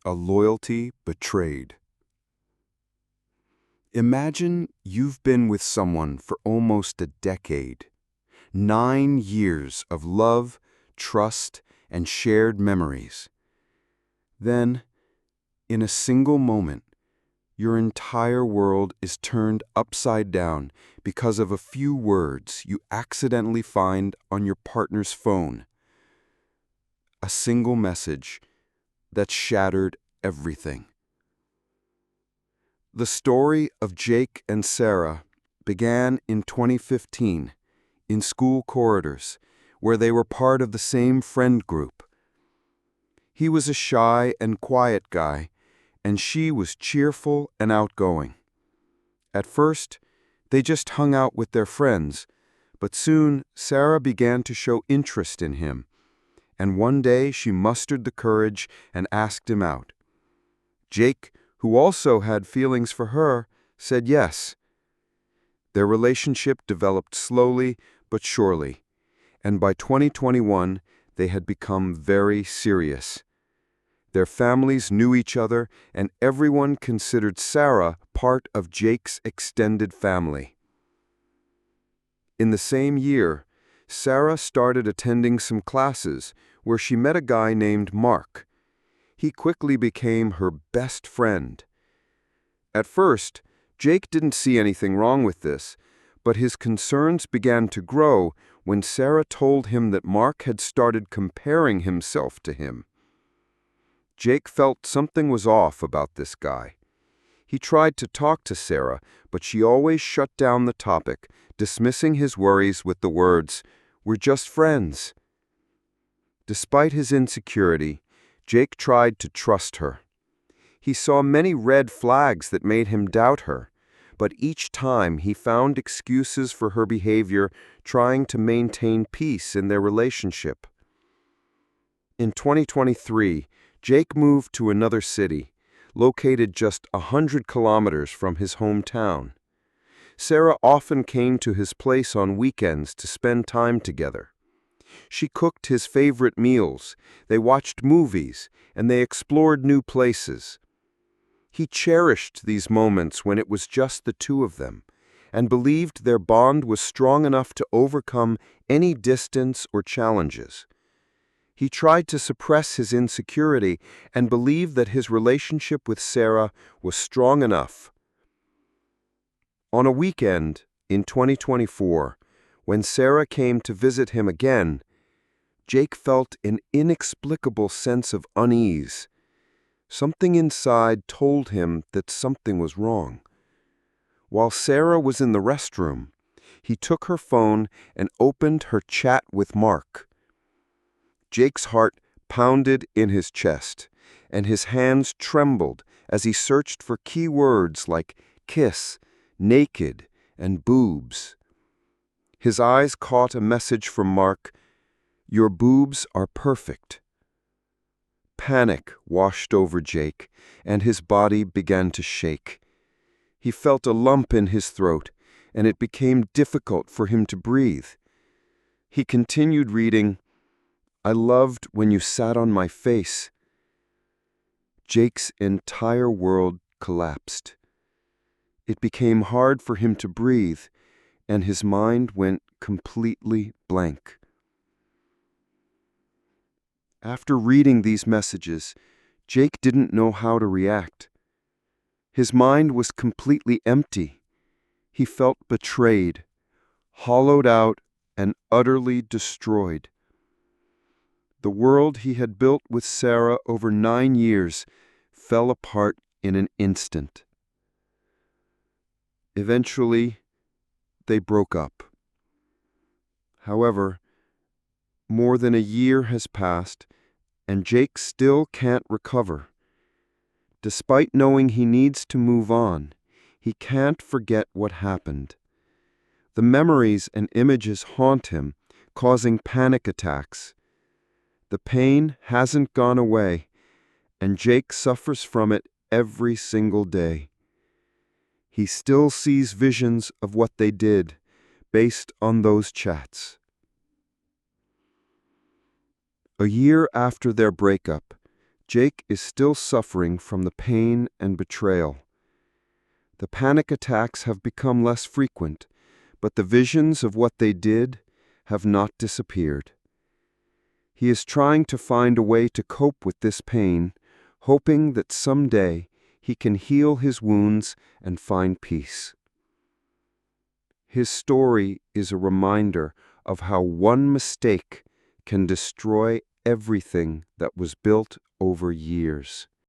A loyalty betrayed. Imagine you've been with someone for almost a decade. 9 years of love, trust, and shared memories. Then, in a single moment, your entire world is turned upside down because of a few words you accidentally find on your partner's phone. A single message that shattered everything. The story of Jake and Sarah began in 2015 in school corridors, where they were part of the same friend group. He was a shy and quiet guy, and she was cheerful and outgoing. At first, they just hung out with their friends, but soon Sarah began to show interest in him, and one day she mustered the courage and asked him out. Jake, who also had feelings for her, said yes. Their relationship developed slowly but surely, and by 2021, they had become very serious. Their families knew each other, and everyone considered Sarah part of Jake's extended family. In the same year, Sarah started attending some classes where she met a guy named Mark. He quickly became her best friend. At first, Jake didn't see anything wrong with this, but his concerns began to grow when Sarah told him that Mark had started comparing himself to him. Jake felt something was off about this guy. He tried to talk to Sarah, but she always shut down the topic, dismissing his worries with the words, "We're just friends." Despite his insecurity, Jake tried to trust her. He saw many red flags that made him doubt her, but each time he found excuses for her behavior, trying to maintain peace in their relationship. In 2023, Jake moved to another city, located just 100 kilometers from his hometown. Sarah often came to his place on weekends to spend time together. She cooked his favorite meals, they watched movies, and they explored new places. He cherished these moments when it was just the two of them, and believed their bond was strong enough to overcome any distance or challenges. He tried to suppress his insecurity and believed that his relationship with Sarah was strong enough. On a weekend in 2024, when Sarah came to visit him again, Jake felt an inexplicable sense of unease. Something inside told him that something was wrong. While Sarah was in the restroom, he took her phone and opened her chat with Mark. Jake's heart pounded in his chest, and his hands trembled as he searched for key words like kiss, naked, and boobs. His eyes caught a message from Mark, "Your boobs are perfect." Panic washed over Jake, and his body began to shake. He felt a lump in his throat, and it became difficult for him to breathe. He continued reading, "I loved when you sat on my face." Jake's entire world collapsed. It became hard for him to breathe, and his mind went completely blank. After reading these messages, Jake didn't know how to react. His mind was completely empty. He felt betrayed, hollowed out, and utterly destroyed. The world he had built with Sarah over 9 years fell apart in an instant. Eventually, they broke up. However, more than a year has passed, and Jake still can't recover. Despite knowing he needs to move on, he can't forget what happened. The memories and images haunt him, causing panic attacks. The pain hasn't gone away, and Jake suffers from it every single day. He still sees visions of what they did, based on those chats. A year after their breakup, Jake is still suffering from the pain and betrayal. The panic attacks have become less frequent, but the visions of what they did have not disappeared. He is trying to find a way to cope with this pain, hoping that someday he can heal his wounds and find peace. His story is a reminder of how one mistake can destroy everything that was built over years.